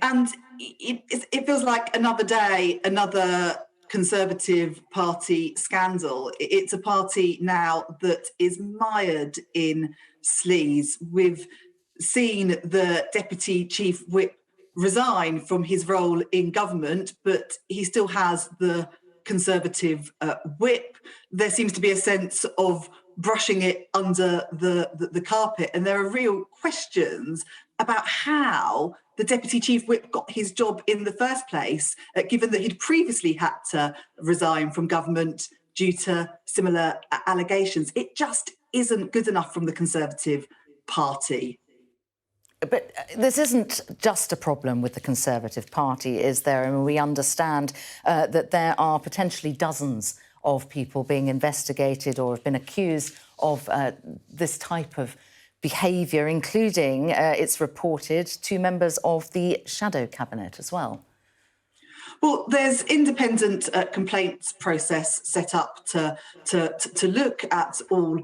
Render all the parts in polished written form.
And it feels like another day, another Conservative Party scandal. It's a party now that is mired in SLEAZE. We've seen the Deputy Chief Whip resign from his role in government, but he still has the Conservative whip. There seems to be a sense of brushing it under the carpet, and there are real questions about how the Deputy Chief Whip got his job in the first place, given that he'd previously had to resign from government due to similar allegations. It just isn't good enough from the Conservative Party. But this isn't just a problem with the Conservative Party, is there? I mean, we understand that there are potentially dozens of people being investigated or have been accused of this type of behaviour, including, it's reported, 2 members of the shadow cabinet as well. Well, there's independent complaints process set up to look at all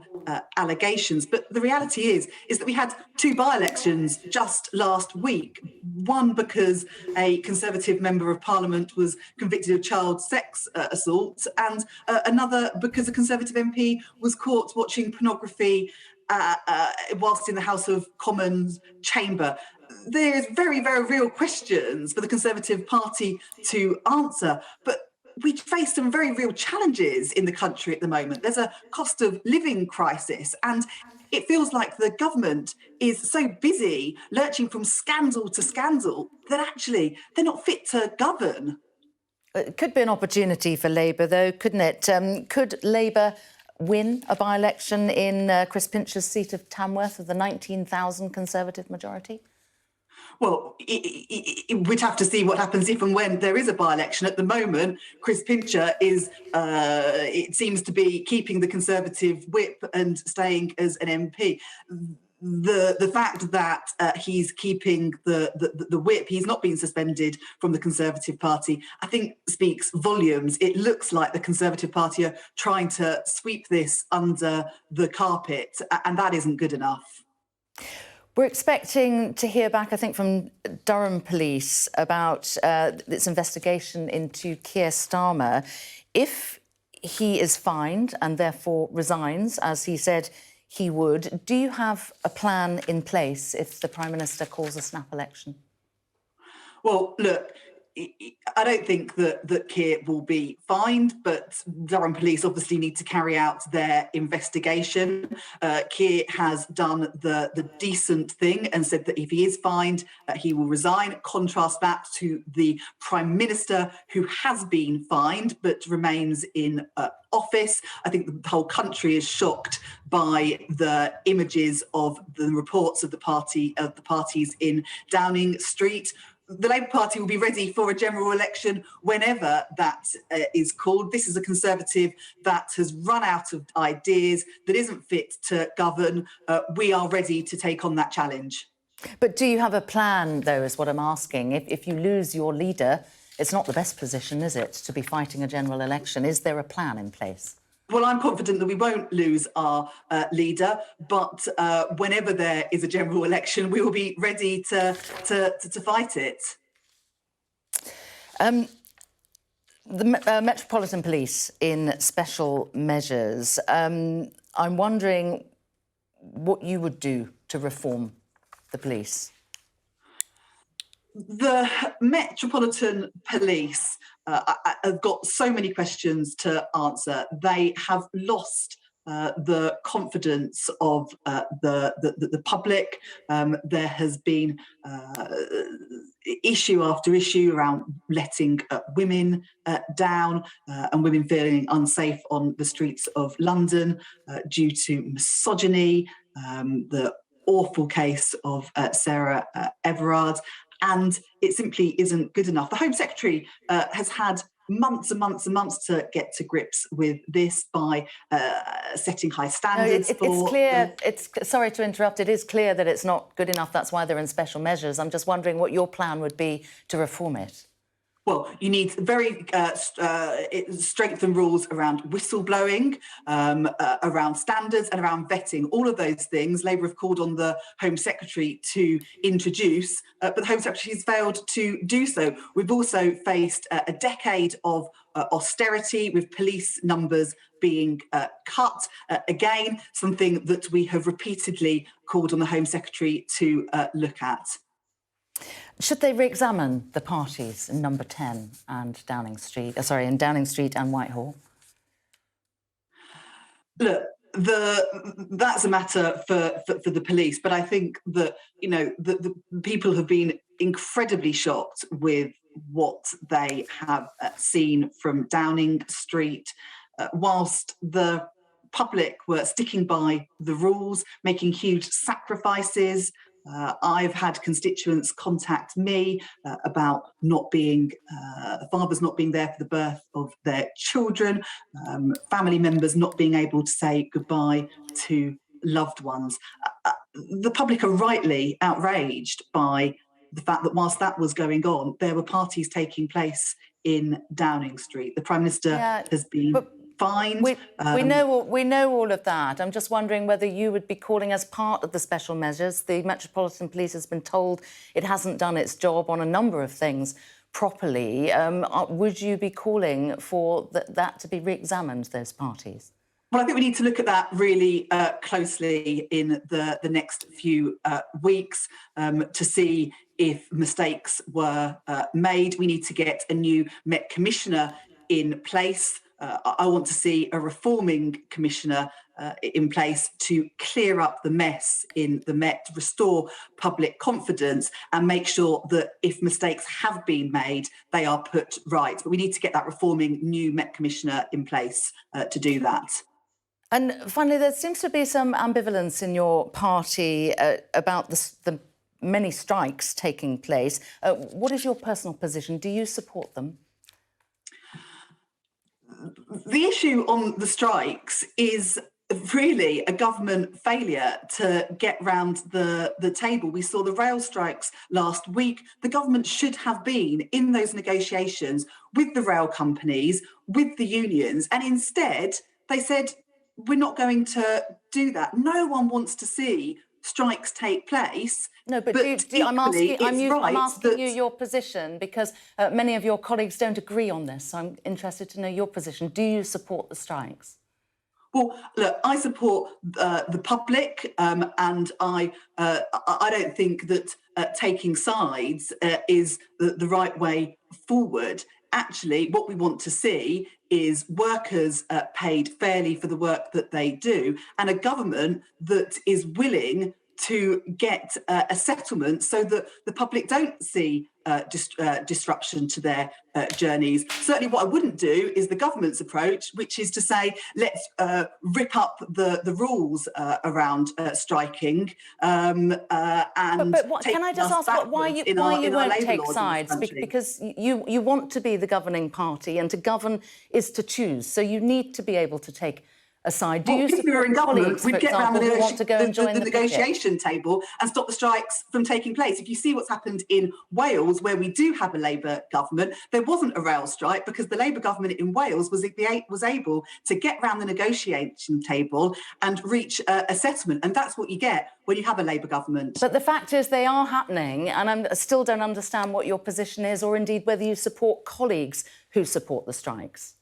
allegations. But the reality is that we had 2 by-elections just last week. One because a Conservative Member of Parliament was convicted of child sex assault, and another because a Conservative MP was caught watching pornography whilst in the House of Commons chamber. There's very, very real questions for the Conservative Party to answer, but we face some very real challenges in the country at the moment. There's a cost of living crisis, and it feels like the government is so busy lurching from scandal to scandal that actually they're not fit to govern. It could be an opportunity for Labour, though, couldn't it? Could Labour win a by-election in Chris Pincher's seat of Tamworth with the 19,000 Conservative majority? Well, we'd have to see what happens if and when there is a by-election. At the moment, Chris Pincher is, it seems to be keeping the Conservative whip and staying as an MP. The fact that he's keeping the whip, he's not been suspended from the Conservative Party, I think speaks volumes. It looks like the Conservative Party are trying to sweep this under the carpet, and that isn't good enough. We're expecting to hear back, I think, from Durham Police about its investigation into Keir Starmer. If he is fined and therefore resigns, as he said he would, do you have a plan in place if the Prime Minister calls a snap election? Well, look, I don't think that Keir will be fined, but Durham Police obviously need to carry out their investigation. Keir has done the decent thing and said that if he is fined, he will resign. Contrast that to the Prime Minister, who has been fined but remains in office. I think the whole country is shocked by the images of the reports of the parties in Downing Street. The Labour Party will be ready for a general election whenever that is called. This is a Conservative that has run out of ideas, that isn't fit to govern. We are ready to take on that challenge. But do you have a plan, though, is what I'm asking? If you lose your leader, it's not the best position, is it, to be fighting a general election? Is there a plan in place? Well, I'm confident that we won't lose our leader, but whenever there is a general election, we will be ready to fight it. The Metropolitan Police in special measures. I'm wondering what you would do to reform the police. The Metropolitan Police have got so many questions to answer. They have lost the confidence of the public. There has been issue after issue around letting women down and women feeling unsafe on the streets of London due to misogyny, the awful case of Sarah Everard. And it simply isn't good enough. The Home Secretary has had months and months and months to get to grips with this by setting high standards. It's clear, sorry to interrupt, it is clear that it's not good enough. That's why they're in special measures. I'm just wondering what your plan would be to reform it. Well, you need very strengthened rules around whistleblowing, around standards and around vetting. All of those things Labour have called on the Home Secretary to introduce, but the Home Secretary has failed to do so. We've also faced a decade of austerity with police numbers being cut. Again, something that we have repeatedly called on the Home Secretary to look at. Should they re-examine the parties in Number 10 and Downing Street? In Downing Street and Whitehall? Look, that's a matter for the police, but I think that the people have been incredibly shocked with what they have seen from Downing Street, whilst the public were sticking by the rules, making huge sacrifices. I've had constituents contact me about fathers not being there for the birth of their children, family members not being able to say goodbye to loved ones. The public are rightly outraged by the fact that whilst that was going on, there were parties taking place in Downing Street. The Prime Minister has been fined. We know all of that. I'm just wondering whether you would be calling as part of the special measures. The Metropolitan Police has been told it hasn't done its job on a number of things properly. Would you be calling for that to be re-examined, those parties? Well, I think we need to look at that really closely in the next few weeks to see if mistakes were made. We need to get a new Met Commissioner in place. I want to see a reforming commissioner in place to clear up the mess in the Met, restore public confidence and make sure that if mistakes have been made, they are put right. But we need to get that reforming new Met Commissioner in place to do that. And finally, there seems to be some ambivalence in your party about the many strikes taking place. What is your personal position? Do you support them? The issue on the strikes is really a government failure to get round the table. We saw the rail strikes last week. The government should have been in those negotiations with the rail companies, with the unions, and instead they said, we're not going to do that. No one wants to see strikes take place. No, but I'm asking you your position because many of your colleagues don't agree on this. So I'm interested to know your position. Do you support the strikes? Well, look, I support the public, and I don't think that taking sides is the right way forward. Actually, what we want to see is workers paid fairly for the work that they do, and a government that is willing to get a settlement so that the public don't see disruption to their journeys. Certainly what I wouldn't do is the government's approach, which is to say, let's rip up the rules around striking. Can I just ask why you won't take sides? Because you want to be the governing party, and to govern is to choose. So you need to be able to take aside. If we were in government, we'd get around the negotiation table and stop the strikes from taking place. If you see what's happened in Wales, where we do have a Labour government, there wasn't a rail strike because the Labour government in Wales was able to get around the negotiation table and reach a settlement. And that's what you get when you have a Labour government. But the fact is they are happening, and I still don't understand what your position is, or indeed whether you support colleagues who support the strikes.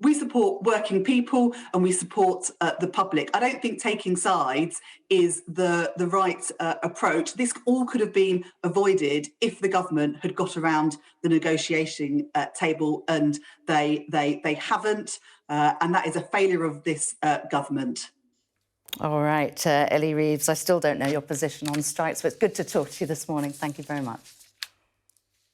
We support working people and we support the public. I don't think taking sides is the right approach. This all could have been avoided if the government had got around the negotiating table, and they haven't. And that is a failure of this government. All right, Ellie Reeves, I still don't know your position on strikes, but it's good to talk to you this morning. Thank you very much.